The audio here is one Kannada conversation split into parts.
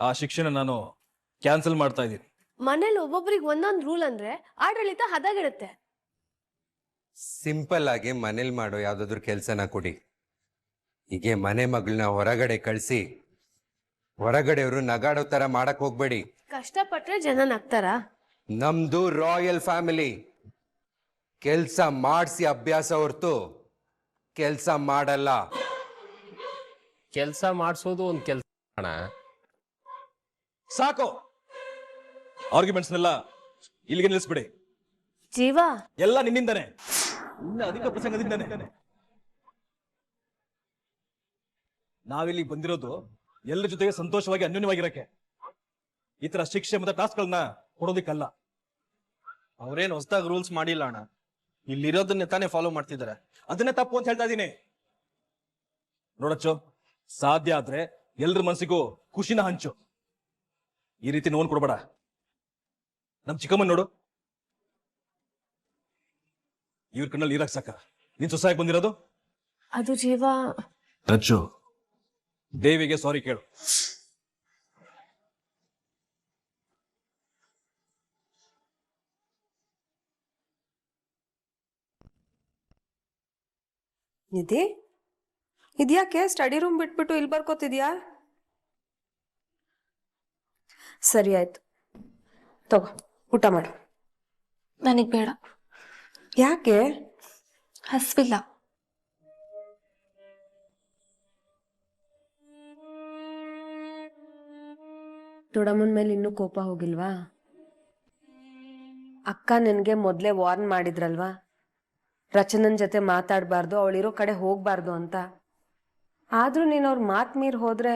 ಆ ಶಿಕ್ಷೆನ ನಾನು ಕ್ಯಾನ್ಸಲ್ ಮಾಡ್ತಾ ಇದ್ದೀನಿ. ಮನೇಲಿ ಒಬ್ಬೊಬ್ರಿಗೆ ಒಂದೊಂದು ರೂಲ್ ಅಂದ್ರೆ ಆಡಳಿತ ಹದಗೆಡುತ್ತೆ. ಸಿಂಪಲ್ ಆಗಿ ಮನೇಲಿ ಮಾಡೋ ಯಾವ್ದಾದ್ರು ಕೆಲ್ಸನ ಕೊಡಿ. ಹೀಗೆ ಮನೆ ಮಗಳನ್ನ ಹೊರಗಡೆ ಕಳಿಸಿ ಹೊರಗಡೆಯವರು ನಗಾಡೋ ತರ ಮಾಡಕ್ ಹೋಗ್ಬೇಡಿ. ಕಷ್ಟಪಟ್ರೆ ಜನ ನಗ್ತಾರ? ನಮ್ದು ರಾಯಲ್ ಫ್ಯಾಮಿಲಿ. ಕೆಲ್ಸ ಮಾಡಿಸಿ ಅಭ್ಯಾಸ ಹೊರ್ತು ಕೆಲ್ಸ ಮಾಡಲ್ಲ. ಕೆಲಸ ಮಾಡಿಸೋದು ಒಂದು ಕೆಲಸ ಅಣ್ಣ. ಸಾಕು, ಆರ್ಗ್ಯುಮೆಂಟ್ಸ್ನೆಲ್ಲ ಇಲ್ಲಿಗೆ ನಿಲ್ಲಿಸ್ಬಿಡಿ. ಜೀವ, ಎಲ್ಲ ನಿನ್ನಿಂದಾನೆ, ನಿನ್ನ ಅಧಿಕ ಪ್ರಸಂಗದಿಂದಾನೆ. ನಾವಿಲ್ಲಿ ಬಂದಿರೋದು ಎಲ್ಲರ ಜೊತೆಗೆ ಸಂತೋಷವಾಗಿ ಅನ್ಯೋನ್ಯವಾಗಿರಕ್ಕೆ, ಈ ತರ ಶಿಕ್ಷೆ ಮತ್ತೆ ಟಾಸ್ಕ್ಗಳನ್ನ ಕೊಡೋದಿಕ್ಕಲ್ಲ. ಅವ್ರೇನ್ ಹೊಸದಾಗಿ ರೂಲ್ಸ್ ಮಾಡಿಲ್ಲ ಅಣ್ಣ, ಇಲ್ಲಿರೋದನ್ನೇ ತಾನೇ ಫಾಲೋ ಮಾಡ್ತಿದ್ದಾರೆ. ಅದನ್ನೇ ತಪ್ಪು ಅಂತ ಹೇಳ್ತಾ ಇದ್ದೀನಿ. ನೋಡಚ್ಚು, ಸಾಧ್ಯ ಆದ್ರೆ ಎಲ್ರ ಮನಸ್ಸಿಗೂ ಖುಷಿನ ಹಂಚು. ಈ ರೀತಿ ನೋವು ಕೊಡಬೇಡ. ನಮ್ ಚಿಕ್ಕಮ್ಮನ್ ನೋಡು, ಇವ್ರ ಕಣ್ಣಲ್ಲಿ ನೀರಾಕ್ ಸಾಕ ನೀನ್ ಸೊಸೆಯಾಗಿ ಬಂದಿರೋದು. ಅದು ಜೀವ. ರಚ್ಚು, ದೇವಿಗೆ ಸಾರಿ ಕೇಳು. ನಿಧಿ, ಇದ್ಯಾಕೆ ಸ್ಟಡಿ ರೂಮ್ ಬಿಟ್ಬಿಟ್ಟು ಇಲ್ಲಿ ಬರ್ಕೋತಿದ್ಯಾ? ಸರಿ ಆಯ್ತು, ತಗೋ ಊಟ ಮಾಡು. ನನಗ್ ಬೇಡ. ಯಾಕೆ? ಹಸ್ವಿಲ್ಲ. ದೊಡ್ಡಮ್ಮನ ಮೇಲೆ ಇನ್ನೂ ಕೋಪ ಹೋಗಿಲ್ವಾ? ಅಕ್ಕ ನಿನ್ಗೆ ಮೊದ್ಲೇ ವಾರ್ನ್ ಮಾಡಿದ್ರಲ್ವಾ, ರಚನನ್ ಜೊತೆ ಮಾತಾಡಬಾರ್ದು, ಅವಳಿರೋ ಕಡೆ ಹೋಗ್ಬಾರ್ದು ಅಂತ. ಆದ್ರೂ ನೀನ್ ಅವ್ರ ಮಾತ್ ಮೀರ್ ಹೋದ್ರೆ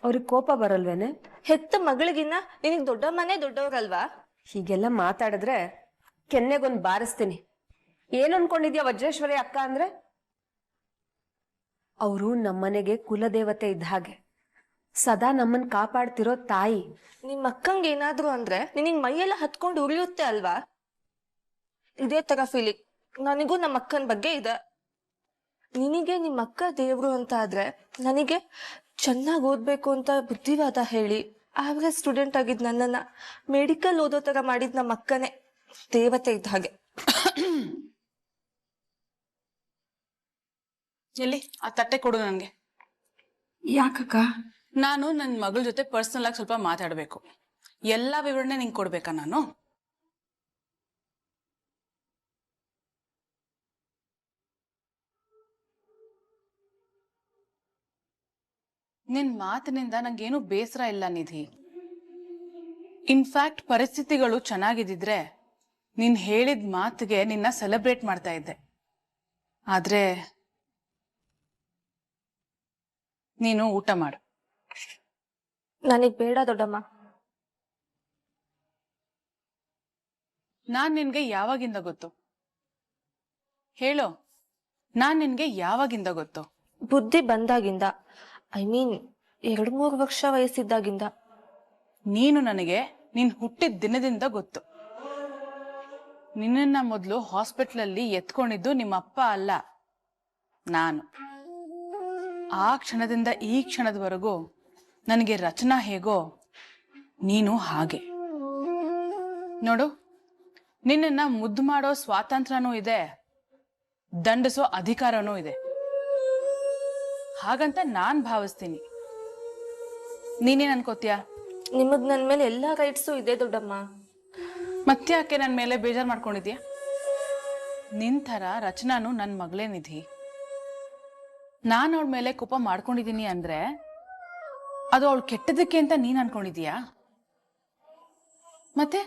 ಅವ್ರಿಗೆ ಕೋಪ ಬರಲ್ವೇನೆ? ಹೆತ್ತ ಮಗಳಿಗಿನ್ನ ನಿನಗ್ ದೊಡ್ಡಮ್ಮನೇ ದೊಡ್ಡವ್ರಲ್ವಾ? ಹೀಗೆಲ್ಲ ಮಾತಾಡಿದ್ರೆ ಕೆನ್ನೆಗೊಂದು ಬಾರಿಸ್ತೀನಿ. ಏನ್ ಅನ್ಕೊಂಡಿದ್ಯಾ ವಜ್ರೇಶ್ವರಿ ಅಕ್ಕ ಅಂದ್ರೆ? ಅವರು ನಮ್ಮನೆಗೆ ಕುಲದೇವತೆ ಇದ್ದ ಹಾಗೆ, ಸದಾ ನಮ್ಮನ್ ಕಾಪಾಡ್ತಿರೋ ತಾಯಿ. ನಿಮ್ ಅಕ್ಕಂಗೆ ಏನಾದ್ರು ಅಂದ್ರೆ ನಿನಗ್ ಮೈಯೆಲ್ಲ ಹತ್ಕೊಂಡು ಉರಿಯುತ್ತೆ ಅಲ್ವಾ? ಇದೇ ತರ ಫೀಲಿಂಗ್ ನನಗೂ ನಮ್ಮ ಅಕ್ಕನ ಬಗ್ಗೆ ಇದೆ. ನಿನಗೆ ನಿಮ್ಮ ಅಕ್ಕ ದೇವ್ರು ಅಂತ ಆದ್ರೆ, ನನಗೆ ಚೆನ್ನಾಗಿ ಓದ್ಬೇಕು ಅಂತ ಬುದ್ಧಿವಾದ ಹೇಳಿ ಆವ್ರೇಜ್ ಸ್ಟೂಡೆಂಟ್ ಆಗಿದ್ ನನ್ನನ್ನ ಮೆಡಿಕಲ್ ಓದೋ ತರ ಮಾಡಿದ್ ನಮ್ಮ ಅಕ್ಕನೇ ದೇವತೆ ಇದ್ದ ಹಾಗೆ. ಎಲ್ಲಿ ಆ ತಟ್ಟೆ ಕೊಡು ನನಗೆ. ಯಾಕಕ್ಕ? ನಾನು ನನ್ನ ಮಗಳ ಜೊತೆ ಪರ್ಸನಲ್ ಆಗಿ ಸ್ವಲ್ಪ ಮಾತಾಡಬೇಕು. ಎಲ್ಲಾ ವಿವರಣೆ ನಿಂಗೆ ಕೊಡ್ಬೇಕಾ ನಾನು? ನಿನ್ ಮಾತಿನಿಂದ ನಂಗೇನು ಬೇಸರ ಇಲ್ಲ ನಿಧಿ. ಇನ್ಫ್ಯಾಕ್ಟ್ ಪರಿಸ್ಥಿತಿಗಳು ಚೆನ್ನಾಗಿದ್ದಿದ್ರೆ ನೀನ್ ಹೇಳಿದ ಮಾತಿಗೆ ನಿನ್ನ ಸೆಲೆಬ್ರೇಟ್ ಮಾಡ್ತಾ ಇದ್ದೆ. ಆದ್ರೆ ನೀನು ಊಟ ಮಾಡು. ನನಗ್ ಬೇಡ ದೊಡ್ಡಮ್ಮ. ನಾನ್ ನಿನ್ಗೆ ಯಾವಾಗಿಂದ ಗೊತ್ತು ಹೇಳೋ? ನಾನ್ ನಿನ್ಗೆ ಯಾವಾಗಿಂದ ಗೊತ್ತು? ಬುದ್ಧಿ ಬಂದಾಗಿಂದ, ಐ ಮೀನ್ 2-3 ವರ್ಷ ವಯಸ್ಸಿದ್ದಾಗಿಂದ. ನೀನು ನನಗೆ ನೀನ್ ಹುಟ್ಟಿದ ದಿನದಿಂದ ಗೊತ್ತು. ನಿನ್ನ ಮೊದಲು ಹಾಸ್ಪಿಟ್ಲಲ್ಲಿ ಎತ್ಕೊಂಡಿದ್ದು ನಿಮ್ಮಪ್ಪ ಅಲ್ಲ, ನಾನು. ಆ ಕ್ಷಣದಿಂದ ಈ ಕ್ಷಣದವರೆಗೂ ನನಗೆ ರಚನಾ ಹೇಗೋ ನೀನು ಹಾಗೆ. ನೋಡು, ನಿನ್ನನ್ನ ಮುದ್ದು ಮಾಡೋ ಸ್ವಾತಂತ್ರ್ಯನೂ ಇದೆ, ದಂಡಿಸೋ ಅಧಿಕಾರನೂ ಇದೆ. ಹಾಗಂತ ನಾನ್ ಭಾವಿಸ್ತೀನಿ. ನೀನೇನ್ ಅನ್ಕೋತ್ಯಾ? ನಿಮಗ್ ನನ್ ಮೇಲೆ ಎಲ್ಲಾ ರೈಟ್ಸು ಇದೆ ದೊಡ್ಡಮ್ಮ. ಮತ್ತ್ಯಾಕೆ ನನ್ ಮೇಲೆ ಬೇಜಾರ್ ಮಾಡ್ಕೊಂಡಿದ್ಯಾ? ನಿನ್ ಥರ ರಚನಾನು ನನ್ ಮಗಳೇ ನಿಧಿ. ನಾನ್ ಅವಳ ಮೇಲೆ ಕೋಪ ಮಾಡ್ಕೊಂಡಿದೀನಿ ಅಂದ್ರೆ ಅದು ಅವಳು ಕೆಟ್ಟದಕ್ಕೆ ಅಂತ ನೀನ್ ಅನ್ಕೊಂಡಿದೀಯಾ? ಮತ್ತೆ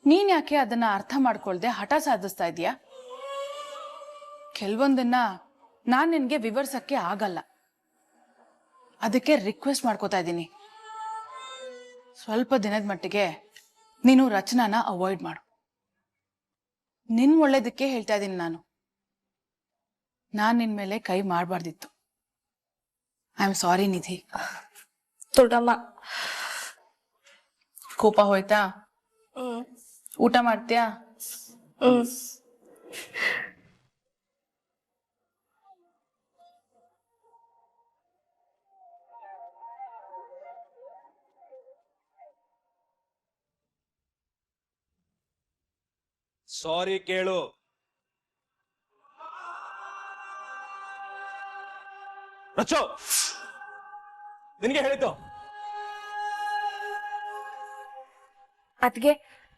ನೀನ್ ಯಾಕೆ ಅದನ್ನ ಅರ್ಥ ಮಾಡ್ಕೊಳ್ದೆ ಹಠ ಸಾಧಿಸ್ತಾ ಇದೀಯಾ? ಕೆಲವೊಂದನ್ನ ನಾನ್ ನಿನ್ಗೆ ವಿವರಿಸಕ್ಕೆ ಆಗಲ್ಲ, ಅದಕ್ಕೆ ರಿಕ್ವೆಸ್ಟ್ ಮಾಡ್ಕೋತಾ ಇದ್ದೀನಿ. ಸ್ವಲ್ಪ ದಿನದ ಮಟ್ಟಿಗೆ ನೀನು ರಚನಾನ ಅವಾಯ್ಡ್ ಮಾಡು. ನಿನ್ ಒಳ್ಳೇದಕ್ಕೆ ಹೇಳ್ತಾ ಇದ್ದೀನಿ ನಾನು. ನಿನ್ ಮೇಲೆ ಕೈ ಮಾಡಬಾರ್ದಿತ್ತು. ಐ ಆಮ್ ಸಾರಿ ನಿಧಿ. ದೊಡ್ಡಮ್ಮ, ಕೋಪ ಹೋಯ್ತಾ? ಊಟ ಮಾಡ್ತೀಯಾ? ಸಾರಿ ಕೇಳು. ರಚ್ಚು, ನಿನಗೆ ಹೇಳಿದ್ದು. ಅದ್ಗೆ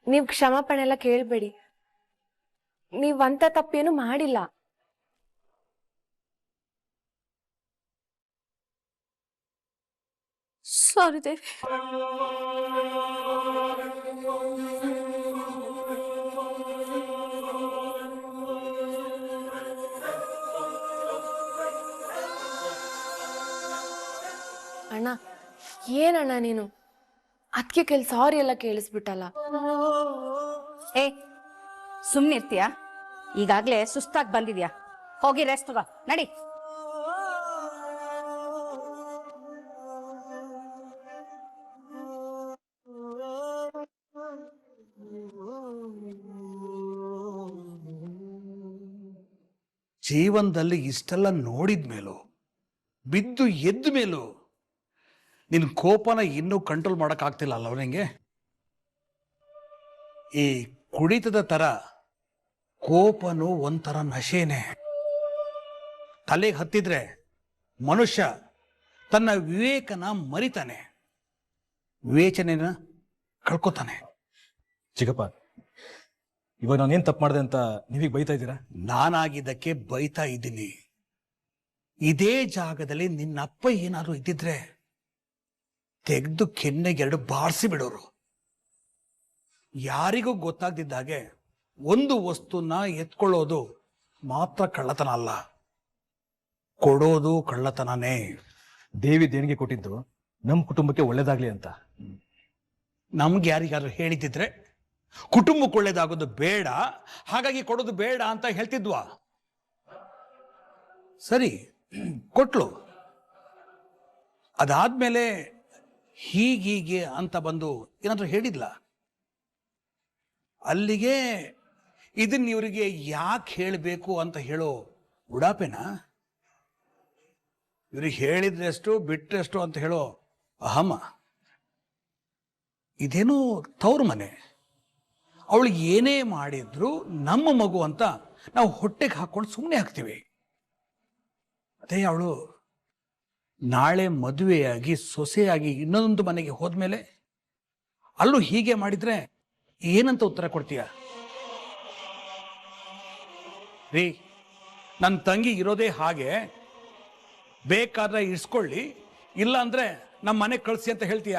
ನೀವ್ ಕ್ಷಮಾಪಣೆ ಎಲ್ಲ ಕೇಳ್ಬೇಡಿ. ನೀವ್ ಅಂತ ತಪ್ಪೇನು ಮಾಡಿಲ್ಲ. ಸಾರಿ ದೇವಿ. ಅಣ್ಣ, ಏನಣ್ಣ ನೀನು ಅದಕ್ಕೆ ಕೆಲ್ ಸಾರಿ ಎಲ್ಲ ಕೇಳಿಸ್ಬಿಟ್ಟಲ್ಲ. ಏ ಸುಮ್ನಿರ್ತೀಯ? ಈಗಾಗ್ಲೇ ಸುಸ್ತಾಗಿ ಬಂದಿದ್ಯಾ, ಹೋಗಿ ರೆಸ್ಟ್ ತಗೋ, ನಡಿ. ಜೀವನದಲ್ಲಿ ಇಷ್ಟೆಲ್ಲ ನೋಡಿದ ಮೇಲೂ, ಬಿದ್ದು ಎದ್ದ ಮೇಲೂ ನಿನ್ನ ಕೋಪನ ಇನ್ನೂ ಕಂಟ್ರೋಲ್ ಮಾಡೋಕ್ಕಾಗ್ತಿಲ್ಲ ಅಲ್ಲ ನಿಂಗೆ? ಈ ಕುಡಿತದ ಥರ ಕೋಪನು ಒಂಥರ ನಶೆನೇ. ತಲೆಗೆ ಹತ್ತಿದ್ರೆ ಮನುಷ್ಯ ತನ್ನ ವಿವೇಕನ ಮರಿತಾನೆ, ವಿವೇಚನೆನ ಕಳ್ಕೊತಾನೆ. ಚಿಕ್ಕಪ್ಪ, ಇವಾಗ ನಾನೇನ್ ತಪ್ಪು ಮಾಡಿದೆ ಅಂತ ನೀವೀಗ ಬೈತಾ ಇದ್ದೀರಾ? ನಾನಾಗಿದ್ದಕ್ಕೆ ಬೈತಾ ಇದ್ದೀನಿ. ಇದೇ ಜಾಗದಲ್ಲಿ ನಿನ್ನಪ್ಪ ಏನಾದ್ರು ಇದ್ದಿದ್ರೆ ತೆಗೆದು ಕೆನ್ನೆಗೆರಡು ಬಾರಿಸಿ ಬಿಡೋರು. ಯಾರಿಗೂ ಗೊತ್ತಾಗ್ದಿದ್ದಾಗೆ ಒಂದು ವಸ್ತುನ ಎತ್ಕೊಳ್ಳೋದು ಮಾತ್ರ ಕಳ್ಳತನ ಅಲ್ಲ, ಕೊಡೋದು ಕಳ್ಳತನನೇ. ದೇವಿ ದೇಣಿಗೆ ಕೊಟ್ಟಿದ್ದು ನಮ್ಮ ಕುಟುಂಬಕ್ಕೆ ಒಳ್ಳೇದಾಗ್ಲಿ ಅಂತ. ನಮ್ಗೆ ಯಾರಿಗಾದ್ರೂ ಹೇಳಿದ್ದಿದ್ರೆ ಕುಟುಂಬಕ್ಕೆ ಒಳ್ಳೇದಾಗೋದು ಬೇಡ, ಹಾಗಾಗಿ ಕೊಡೋದು ಬೇಡ ಅಂತ ಹೇಳ್ತಿದ್ವಾ? ಸರಿ, ಕೊಟ್ಲು. ಅದಾದ್ಮೇಲೆ ಹೀಗೀಗೆ ಅಂತ ಬಂದು ಏನಾದ್ರೂ ಹೇಳಿದ್ಲ? ಅಲ್ಲಿಗೆ ಇದನ್ನ ಇವರಿಗೆ ಯಾಕೆ ಹೇಳಬೇಕು ಅಂತ ಹೇಳೋ ಉಡಾಪೆನಾ? ಇವ್ರಿಗೆ ಹೇಳಿದ್ರೆಷ್ಟು ಬಿಟ್ರೆಷ್ಟು ಅಂತ ಹೇಳೋ ಅಹಮ. ಇದೇನು ತವ್ರ ಮನೆ, ಅವಳಿಗೆ ಏನೇ ಮಾಡಿದ್ರು ನಮ್ಮ ಮಗು ಅಂತ ನಾವು ಹೊಟ್ಟೆಗೆ ಹಾಕೊಂಡು ಸುಮ್ಮನೆ ಹಾಕ್ತೀವಿ. ಅದೇ ಅವಳು ನಾಳೆ ಮದುವೆಯಾಗಿ ಸೊಸೆಯಾಗಿ ಇನ್ನೊಂದು ಮನೆಗೆ ಹೋದ್ಮೇಲೆ ಅಲ್ಲೂ ಹೀಗೆ ಮಾಡಿದ್ರೆ ಏನಂತ ಉತ್ತರ ಕೊಡ್ತೀಯ? ರೀ, ನನ್ನ ತಂಗಿ ಇರೋದೇ ಹಾಗೆ, ಬೇಕಾದ್ರೆ ಇಸ್ಕೊಳ್ಳಿ, ಇಲ್ಲ ಅಂದ್ರೆ ನಮ್ಮ ಮನೆಗೆ ಕಳಿಸಿ ಅಂತ ಹೇಳ್ತೀಯ?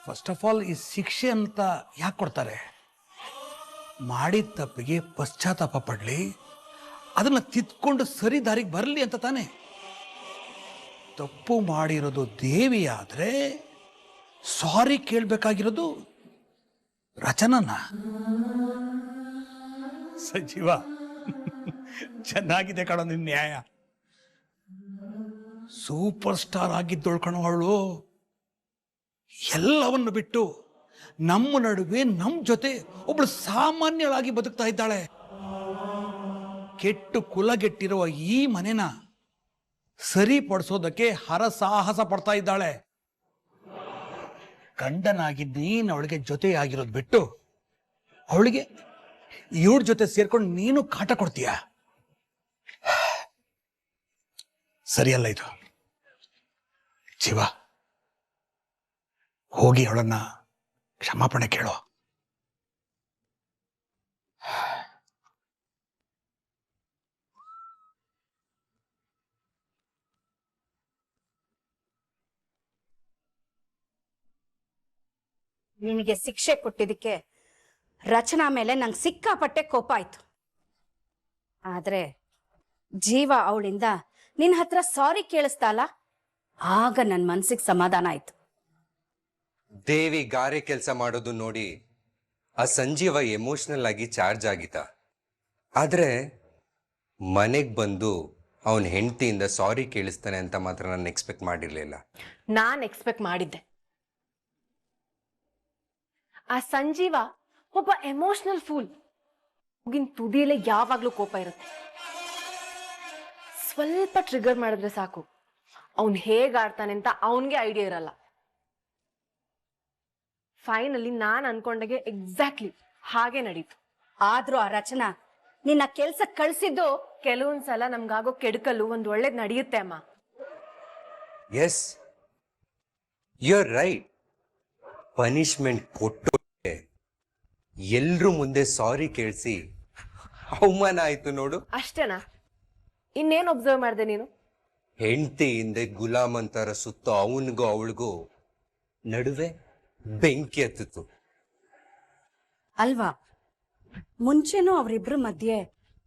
ಫಸ್ಟ್ ಆಫ್ ಆಲ್, ಈ ಶಿಕ್ಷೆ ಅಂತ ಯಾಕೆ ಕೊಡ್ತಾರೆ? ಮಾಡಿದ ತಪ್ಪಿಗೆ ಪಶ್ಚಾತ್ತಾಪ ಪಡಲಿ, ಅದನ್ನ ತಿದ್ಕೊಂಡು ಸರಿ ದಾರಿಗೆ ಬರಲಿ ಅಂತ ತಾನೆ. ತಪ್ಪು ಮಾಡಿರೋದು ದೇವಿ ಆದ್ರೆ ಸಾರಿ ಕೇಳಬೇಕಾಗಿರೋದು ರಚನನ. ಸಜೀವ, ಚೆನ್ನಾಗಿದೆ ಕಣೋ ನಿನ್ನ ನ್ಯಾಯ. ಸೂಪರ್ ಸ್ಟಾರ್ ಆಗಿದ್ದೋಳ್ ಕಣೋ ಅವಳು. ಎಲ್ಲವನ್ನು ಬಿಟ್ಟು ನಮ್ಮ ನಡುವೆ ನಮ್ಮ ಜೊತೆ ಒಬ್ಳು ಸಾಮಾನ್ಯಳಾಗಿ ಬದುಕ್ತಾ ಇದ್ದಾಳೆ. ಕೆಟ್ಟು ಕುಲಗೆಟ್ಟಿರುವ ಈ ಮನೆನ ಸರಿಪಡಿಸೋದಕ್ಕೆ ಹರಸಾಹಸ ಪಡ್ತಾ ಇದ್ದಾಳೆ. ಗಂಡನಾಗಿ ನೀನು ಅವಳಿಗೆ ಜೊತೆ ಆಗಿರೋದು ಬಿಟ್ಟು ಅವಳಿಗೆ ಇವ್ರ ಜೊತೆ ಸೇರ್ಕೊಂಡು ನೀನು ಕಾಟ ಕೊಡ್ತೀಯ? ಸರಿಯಲ್ಲ ಇದು. ಜೀವ, ಹೋಗಿ ಅವಳನ್ನ ಕ್ಷಮಾಪಣೆ ಕೇಳೋ. ನಿನಗೆ ಶಿಕ್ಷೆ ಕೊಟ್ಟಿದ್ದಕ್ಕೆ ರಚನಾ ಮೇಲೆ ನಂಗೆ ಸಿಕ್ಕಾಪಟ್ಟೆ ಕೋಪ ಆಯ್ತು. ಆದ್ರೆ ಜೀವ ಅವಳಿಂದ ನಿನ್ನ ಹತ್ರ ಸಾರಿ ಕೇಳಿಸ್ತಾಲ, ಆಗ ನನ್ನ ಮನ್ಸಿಗೆ ಸಮಾಧಾನ ಆಯ್ತು. ದೇವಿ ಗಾರೆ ಕೆಲಸ ಮಾಡೋದು ನೋಡಿ ಆ ಸಂಜೀವ ಎಮೋಷನಲ್ ಆಗಿ ಚಾರ್ಜ್ ಆಗಿದ್ದ. ಆದ್ರೆ ಮನೆಗೆ ಬಂದು ಅವನ ಹೆಂಡತಿಯಿಂದ ಸಾರಿ ಕೇಳಿಸ್ತಾನೆ ಅಂತ ಮಾತ್ರ ನಾನು ಎಕ್ಸ್ಪೆಕ್ಟ್ ಮಾಡಿರ್ಲಿಲ್ಲ. ನಾನ್ ಎಕ್ಸ್ಪೆಕ್ಟ್ ಮಾಡಿದ್ದೆ. ಆ ಸಂಜೀವ ಒಬ್ಬ ಎಮೋಷನಲ್ ಫೂಲ್. ಮುಗಿನ ತುದಿಯಲ್ಲೇ ಯಾವಾಗ್ಲೂ ಕೋಪ ಇರುತ್ತೆ. ಸ್ವಲ್ಪ ಟ್ರಿಗರ್ ಮಾಡಿದ್ರೆ ಸಾಕು, ಅವನ್ ಹೇಗ್ ಆಡ್ತಾನೆ ಅಂತ ಅವನ್ಗೆ ಐಡಿಯಾ ಇರಲ್ಲ. ಫೈನಲಿ ನಾನ್ ಅನ್ಕೊಂಡಾಗೆ ಎಕ್ಸಾಕ್ಟ್ಲಿ ಹಾಗೆ ನಡೀತು. ಆದ್ರೂ ಆ ರಚನಾ ನಿನ್ನ ಕೆಲ್ಸ ಕಳ್ಸಿದ್ದು ಕೆಲವೊಂದ್ಸಲ ನಮ್ಗಾಗೋ ಕೆಡುಕಲು ಒಂದ್ ಒಳ್ಳೇದ್ ನಡೆಯುತ್ತೆ ಅಮ್ಮ. Yes, you are right. Punishment ಕೊಟ್ಟು ಎಲ್ರೂ ಮುಂದೆ ಸಾರಿ ಕೇಳಿಸಿ ಅವಮಾನ ಆಯ್ತು ನೋಡು. ಅಷ್ಟೇನಾ? ಇನ್ನೇನ್ ಒಬ್ಸರ್ವ್ ಮಾಡ್ದೆ ನೀನು? ಹೆಂಡತಿ ಹಿಂದೆ ಗುಲಾಮಂತರ ಸುತ್ತ ಅವನಿಗೂ ಅವಳಿಗೂ ನಡುವೆ ಬೆಂಕಿ ಹತ್ತಿತು ಅಲ್ವಾ? ಮುಂಚೆನೂ ಅವರಿಬ್ರ ಮಧ್ಯೆ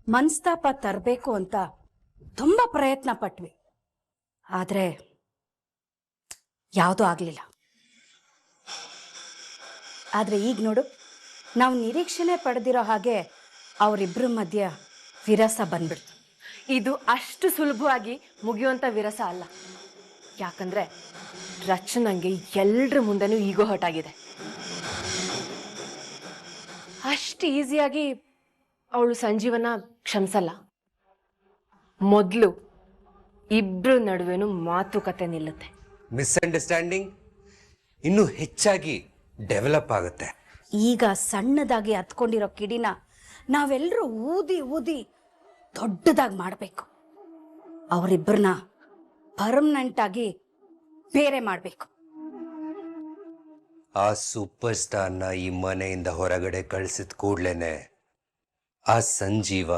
ಮನಸ್ತಾಪ ತರಬೇಕು ಅಂತ ತುಂಬಾ ಪ್ರಯತ್ನ ಪಟ್ವಿ, ಆದ್ರೆ ಯಾವುದೂ ಆಗ್ಲಿಲ್ಲ. ಆದ್ರೆ ಈಗ ನೋಡು, ನಾವು ನಿರೀಕ್ಷಣೆ ಪಡೆದಿರೋ ಹಾಗೆ ಅವರಿಬ್ರ ಮಧ್ಯ ವಿರಸ ಬಂದ್ಬಿಡ್ತು. ಇದು ಅಷ್ಟು ಸುಲಭವಾಗಿ ಮುಗಿಯುವಂತ ವಿರಸ ಅಲ್ಲ. ಯಾಕಂದ್ರೆ ರಚನಂಗೆ ಎಲ್ರ ಮುಂದೆನೂ ಈಗೋ ಹರ್ಟ್ ಆಗಿದೆ. ಅಷ್ಟು ಈಸಿಯಾಗಿ ಅವಳು ಸಂಜೀವನ ಕ್ಷಮಿಸಲ್ಲ. ಮೊದಲು ಇಬ್ರು ನಡುವೆನೂ ಮಾತುಕತೆ ನಿಲ್ಲುತ್ತೆ. ಮಿಸ್ಅಂಡರ್ಸ್ಟ್ಯಾಂಡಿಂಗ್ ಇನ್ನೂ ಹೆಚ್ಚಾಗಿ ಡೆವಲಪ್ ಆಗುತ್ತೆ. ಈಗ ಸಣ್ಣದಾಗಿ ಹತ್ಕೊಂಡಿರೋ ಕಿಡಿನ ನಾವೆಲ್ಲರೂ ಊದಿ ಊದಿ ದೊಡ್ಡದಾಗಿ ಮಾಡಬೇಕು. ಅವರಿಬ್ಬರನ್ನ ಪರ್ಮನೆಂಟ್ ಆಗಿ ಬೇರೆ ಮಾಡಬೇಕು. ಆ ಸೂಪರ್ ಸ್ಟಾರ್ನ ಈ ಮನೆಯಿಂದ ಹೊರಗಡೆ ಕಳಿಸಿದ ಕೂಡ್ಲೇನೆ ಆ Sanjeeva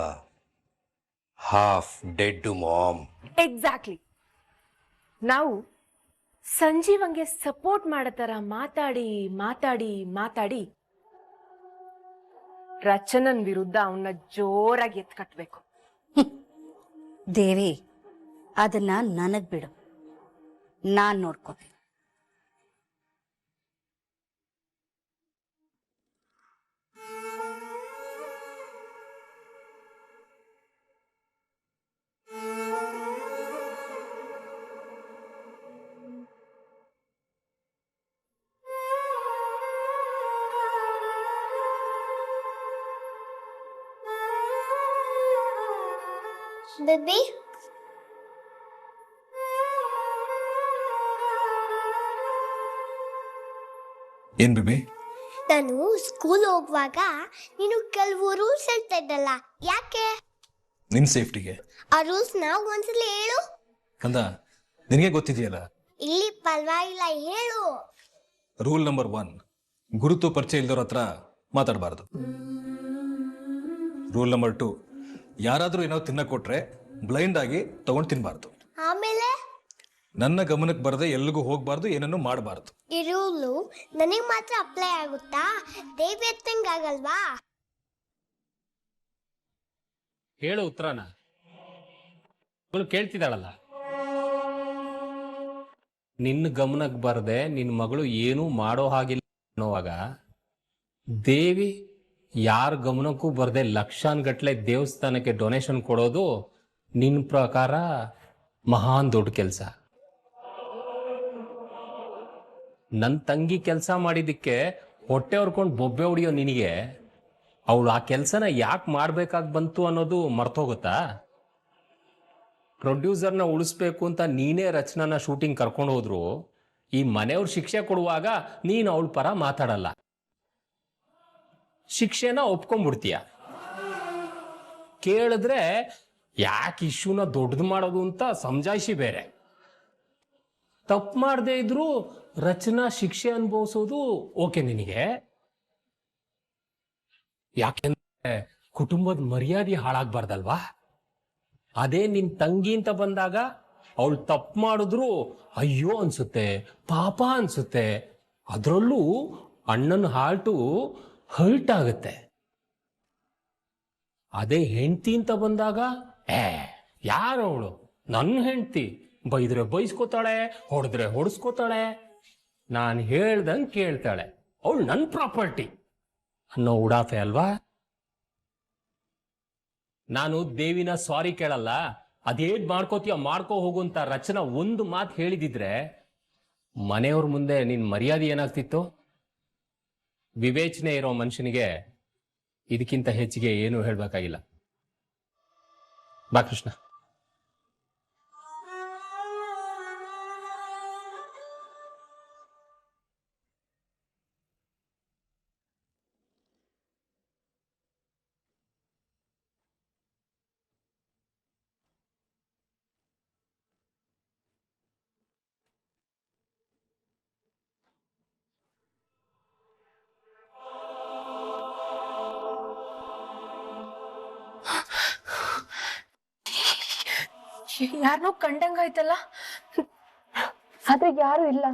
half dead mom. Exactly. ನಾವು ಸಂಜೀವಂಗೆ ಸಪೋರ್ಟ್ ಮಾಡೋ ತರ ಮಾತಾಡಿ ಮಾತಾಡಿ ಮಾತಾಡಿ ರಚನನ್ ವಿರುದ್ಧ ಅವನ್ನ ಜೋರಾಗಿ ಎತ್ಕಟ್ಬೇಕು. ದೇವಿ, ಅದನ್ನ ನನಗ್ ಬಿಡು, ನಾನ್ ನೋಡ್ಕೋತೀನಿ. ಬೇಬಿ, ಏನ್ ಬೇಬಿ? ನಾನು ಸ್ಕೂಲ್ ಹೋಗುವಾಗ ನೀನು ಕೆಲವು ರೂಲ್ಸ್ ಹೇಳ್ತಾ ಇದ್ದಲ್ಲ, ಯಾಕೆ? ನಿನ್ ಸೇಫ್ಟಿಗೆ. ಆ ರೂಲ್ಸ್ ನ ಒಂದ್ಸಲ ಹೇಳು. ಕಂದ, ನಿನಗೆ ಗೊತ್ತಿದೆಯಲ್ಲ. ಇಲ್ಲಿ ಪರವಾಗಿಲ್ಲ, ಹೇಳು. ರೂಲ್ ನಂಬರ್ 1, ಗುರುತು ಪರಿಚಯ ಇಲ್ದವ್ರ ಹತ್ರ ಮಾತಾಡಬಾರ್ದು. ರೂಲ್ ನಂಬರ್ 2, ಯಾರಾದ್ರೂ ಏನೋ ತಿನ್ನಕ್ ಕೊಟ್ರೆ ಬ್ಲೈಂಡ್ ಆಗಿ ತಗೊಂಡು ತಿನ್ಬಾರ್ದು. ಆಮೇಲೆ ನನ್ನ ಗಮನಕ್ಕೆ ಬರದೆ ಎಲ್ಲಿಗೂ ಹೋಗ್ಬಾರ್ದು, ಏನನ್ನು ಮಾಡಬಾರ್ದು. ಈ ರೂಲು ನನಗೆ ಮಾತ್ರ ಅಪ್ಲೈ ಆಗುತ್ತಾ? ದೇವಿ ಆಗಲ್ವಾ? ಹೇಳು ಉತ್ತರನ. ಅವಳು ಕೇಳ್ತಿದ್ದಾಳಲ್ಲ. ನಿನ್ನ ಗಮನಕ್ಕೆ ಬರದೆ ನಿನ್ನ ಮಗಳು ಏನೂ ಮಾಡೋ ಹಾಗಿಲ್ಲ ಅನ್ನೋವಾಗ ದೇವಿ ಯಾರ ಗಮನಕ್ಕೂ ಬರದೆ ಲಕ್ಷಾನ್ಗಟ್ಲೆ ದೇವಸ್ಥಾನಕ್ಕೆ ಡೊನೇಷನ್ ಕೊಡೋದು ನಿನ್ನ ಪ್ರಕಾರ ಮಹಾನ್ ದೊಡ್ಡ ಕೆಲಸ. ನನ್ನ ತಂಗಿ ಕೆಲಸ ಮಾಡಿದ್ದಕ್ಕೆ ಹೊಟ್ಟೆ ಹೊರ್ಕೊಂಡು ಬೊಬ್ಬೆ ಹೊಡಿಯೋ ನಿನಗೆ ಅವಳು ಆ ಕೆಲಸನ ಯಾಕೆ ಮಾಡ್ಬೇಕಾಗಿ ಬಂತು ಅನ್ನೋದು ಮರ್ತೋಗುತ್ತಾ? ಪ್ರೊಡ್ಯೂಸರ್ನ ಉಳಿಸ್ಬೇಕು ಅಂತ ನೀನೇ ರಚನಾನ ಶೂಟಿಂಗ್ ಕರ್ಕೊಂಡು ಹೋದ್ರು ಈ ಮನೆಯವ್ರು ಶಿಕ್ಷೆ ಕೊಡುವಾಗ ನೀನು ಅವಳ ಪರ ಮಾತಾಡಲ್ಲ, ಶಿಕ್ಷೆನ ಒಪ್ಕೊಂಡ್ಬಿಡ್ತೀಯ. ಕೇಳಿದ್ರೆ ಯಾಕೆ ಇಶ್ಯೂನ ದೊಡ್ಡದು ಮಾಡೋದು ಅಂತ ಸಮಜಾಯಿಸಿ ಬೇರೆ. ತಪ್ಪು ಮಾಡದೇ ಇದ್ರು ರಚನಾ ಶಿಕ್ಷೆ ಅನುಭವಿಸೋದು ಓಕೆ ನಿನಗೆ. ಯಾಕೆಂದ್ರೆ ಕುಟುಂಬದ ಮರ್ಯಾದೆ ಹಾಳಾಗ್ಬಾರ್ದಲ್ವಾ? ಅದೇ ನಿನ್ ತಂಗಿ ಅಂತ ಬಂದಾಗ ಅವಳು ತಪ್ಪು ಮಾಡಿದ್ರು ಅಯ್ಯೋ ಅನ್ಸುತ್ತೆ, ಪಾಪ ಅನ್ಸುತ್ತೆ. ಅದರಲ್ಲೂ ಅಣ್ಣನ ಹಾರ್ಟು ಹರ್ಟ್ ಆಗುತ್ತೆ. ಅದೇ ಹೆಂಡತಿ ಅಂತ ಬಂದಾಗ ಯಾರವಳು ನನ್ನ ಹೆಂಡತಿ, ಬೈದ್ರೆ ಬೈಸ್ಕೋತಾಳೆ, ಹೊಡೆದ್ರೆ ಹೊಡೆಸ್ಕೋತಾಳೆ, ನಾನು ಹೇಳ್ದಂಗೆ ಕೇಳ್ತಾಳೆ, ಅವಳು ನನ್ನ ಪ್ರಾಪರ್ಟಿ ಅನ್ನೋ ಉಡಾಫೆ ಅಲ್ವಾ? ನಾನು ದೇವಿನ ಸಾರಿ ಕೇಳಲ್ಲ, ಅದೇನ್ ಮಾಡ್ಕೋತೀಯ ಮಾಡ್ಕೋ ಹೋಗು ಅಂತ ರಚನಾ ಒಂದು ಮಾತು ಹೇಳಿದಿದ್ರೆ ಮನೆಯವ್ರ ಮುಂದೆ ನಿನ್ ಮರ್ಯಾದೆ ಏನಾಗ್ತಿತ್ತು? ವಿವೇಚನೆ ಇರೋ ಮನುಷ್ಯನಿಗೆ ಇದಕ್ಕಿಂತ ಹೆಚ್ಚಿಗೆ ಏನು ಹೇಳ್ಬೇಕಾಗಿಲ್ಲ. ಬಾ ಕೃಷ್ಣ. ಯಾರನ್ನೋ ಕಂಡಂಗಾಯ್ತಲ್ಲ, ಆದ್ರೆ ಯಾರು ಇಲ್ಲ.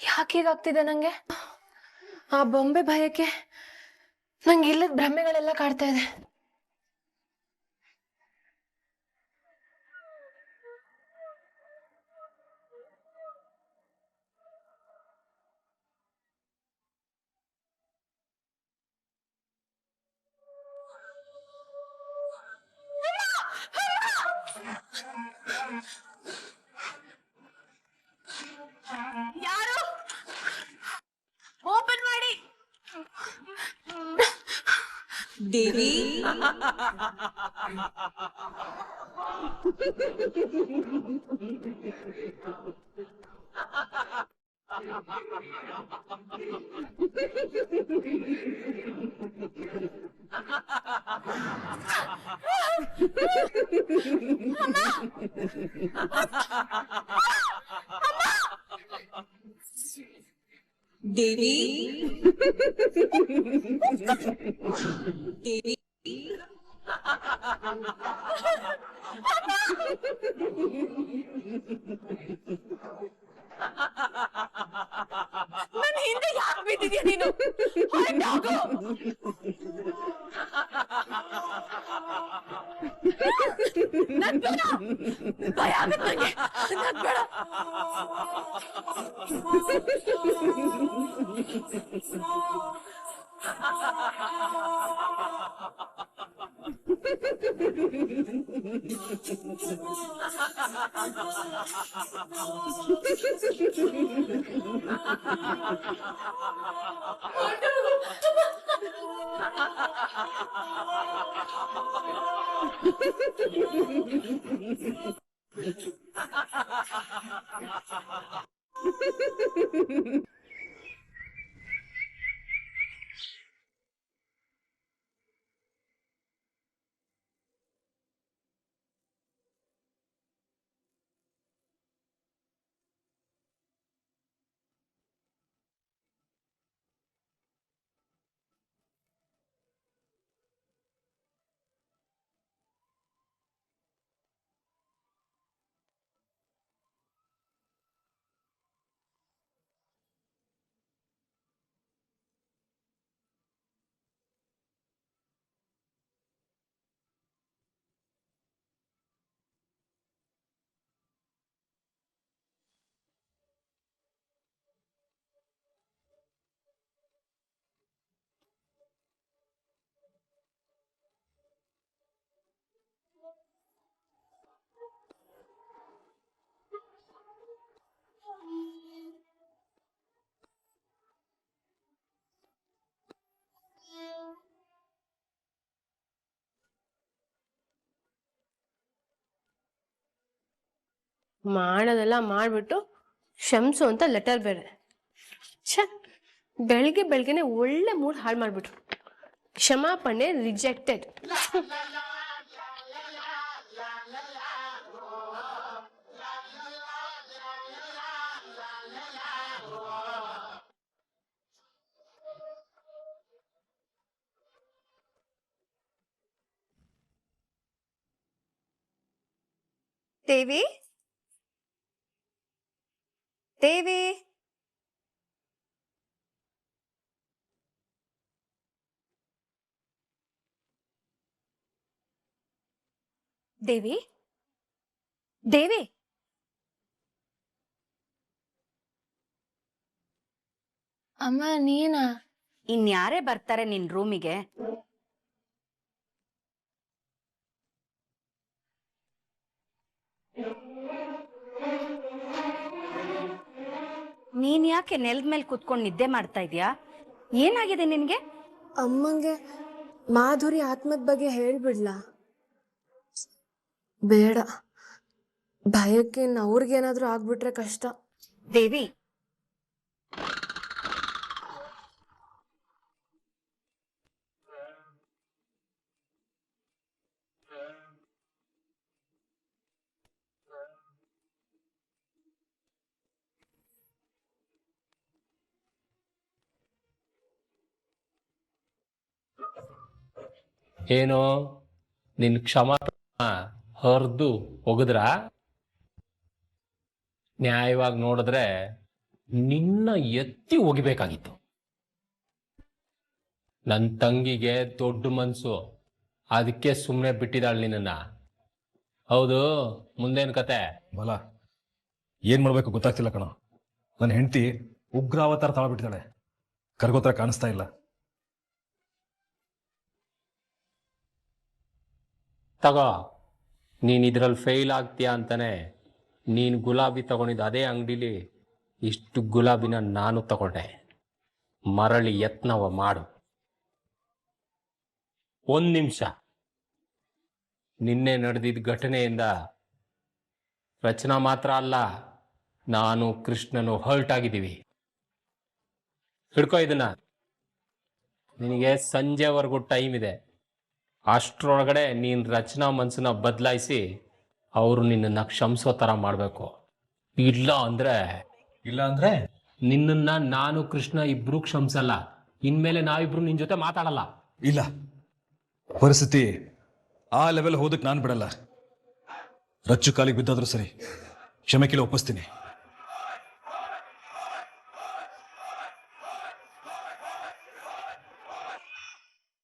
ಯಾಕೆ ಹೀಗಾಗ್ತಿದೆ ನಂಗೆ? ಆ ಬೊಂಬೆ ಭಯಕ್ಕೆ ನಂಗೆ ಇಲ್ಲದ ಭ್ರಮೆಗಳೆಲ್ಲ ಕಾಡ್ತಾ ಇದೆ. ಯಾರು ಓಪನ್ ಮಾಡಿ. ದೇವಿ ದೇವಿ ದೇವಿ ನನ್ನ ಹಿಂದೆ ಯಾಕೆ ಬಿದ್ದಿದ್ಯಾ ನೀನು? ಹೊರ್ಟೋಗು. ನಗ್ಬೇಡ. ಭಯ ಆಗುತ್ತೆ ನಂಗೆ. ನಗ್ಬೇಡ. ಮಾಡೋದೆಲ್ಲ ಮಾಡ್ಬಿಟ್ಟು ಕ್ಷಮಿಸು ಅಂತ ಲೆಟರ್ ಬೇರೆ. ಛ, ಬೆಳಿಗ್ಗೆ ಬೆಳಗ್ಗೆನೆ ಒಳ್ಳೆ ಮೂಡ್ ಹಾಳು ಮಾಡ್ಬಿಟ್ರು. ಕ್ಷಮಾಪಣೆ ರಿಜೆಕ್ಟೆಡ್. ದೇವಿ ದೇವಿ ದೇವಿ ದೇವಿ ಅಮ್ಮ ನೀನಾ? ಇನ್ಯಾರೇ ಬರ್ತಾರೆ ನಿನ್ ರೂಮಿಗೆ? ನೀನ್ ಯಾಕೆ ನೆಲದ ಮೇಲೆ ಕುತ್ಕೊಂಡು ನಿದ್ದೆ ಮಾಡ್ತಾ ಇದ್ಯಾ? ಏನಾಗಿದೆ ನಿನ್ಗೆ? ಅಮ್ಮಂಗೆ ಮಾಧುರಿ ಆತ್ಮದ ಬಗ್ಗೆ ಹೇಳ್ಬಿಡ್ಲಾ? ಬೇಡ, ಭಯಕ್ಕೆ ಅವ್ರಿಗೇನಾದ್ರೂ ಆಗ್ಬಿಟ್ರೆ ಕಷ್ಟ. ದೇವಿ ಏನೋ ನಿನ್ ಕ್ಷಮಾಪಣೆ ಹರಿದು ಒಗದ್ರ ನ್ಯಾಯವಾಗಿ ನೋಡಿದ್ರೆ ನಿನ್ನ ಎತ್ತಿ ಒಗಿಬೇಕಾಗಿತ್ತು. ನನ್ನ ತಂಗಿಗೆ ದೊಡ್ಡ ಮನ್ಸು, ಅದಕ್ಕೆ ಸುಮ್ಮನೆ ಬಿಟ್ಟಿದ್ದಾಳೆ ನಿನ್ನ. ಹೌದು, ಮುಂದೇನು ಕತೆ? ಬಲ ಏನ್ ಮಾಡ್ಬೇಕು ಗೊತ್ತಾಗ್ತಿಲ್ಲ ಕಣ. ನನ್ನ ಹೆಂಡತಿ ಉಗ್ರಾವತಾರ ತಗೊಬಿಟ್ಟಿದ್ದಾಳೆ, ಕರ್ಗೋತ್ರ ಕಾಣಿಸ್ತಾ ಇಲ್ಲ. ತಗೋ, ನೀನು ಇದ್ರಲ್ಲಿ ಫೇಲ್ ಆಗ್ತೀಯಾ ಅಂತಾನೆ ನೀನು ಗುಲಾಬಿ ತಗೊಂಡಿದ್ದು ಅದೇ ಅಂಗಡಿಲಿ ಇಷ್ಟು ಗುಲಾಬಿನ ನಾನು ತಗೊಂಡೆ. ಮರಳಿ ಯತ್ನವ ಮಾಡು. 1 ನಿಮಿಷ. ನಿನ್ನೆ ನಡೆದಿದ್ದ ಘಟನೆಯಿಂದ ರಚನಾ ಮಾತ್ರ ಅಲ್ಲ, ನಾನು ಕೃಷ್ಣನು ಹರ್ಟ್ ಆಗಿದ್ದೀವಿ. ಹಿಡ್ಕೋ ಇದನ್ನ. ನಿನಗೆ ಸಂಜೆವರೆಗೂ ಟೈಮ್ ಇದೆ. ಅಷ್ಟರೊಳಗಡೆ ನೀನು ರಚನಾ ಮನಸ್ಸನ್ನ ಬದಲಾಯಿಸಿ ಅವರು ನಿನ್ನನ್ನು ಕ್ಷಮಿಸೋ ಥರ ಮಾಡಬೇಕು. ಇಲ್ಲ ಅಂದ್ರೆ ನಿನ್ನನ್ನು ನಾನು ಕೃಷ್ಣ ಇಬ್ರು ಕ್ಷಮಿಸಲ್ಲ. ಇನ್ಮೇಲೆ ನಾವಿಬ್ರು ನಿನ್ನ ಜೊತೆ ಮಾತಾಡಲ್ಲ. ಇಲ್ಲ, ಪರಿಸ್ಥಿತಿ ಆ ಲೆವೆಲ್ ಹೋದಕ್ಕೆ ನಾನು ಬಿಡಲ್ಲ. ರಚ್ಚು ಕಾಲಿಗೆ ಬಿದ್ದಾದ್ರೂ ಸರಿ, ಕ್ಷಮೆ ಕೇಳಿ ಒಪ್ಪಿಸ್ತೀನಿ.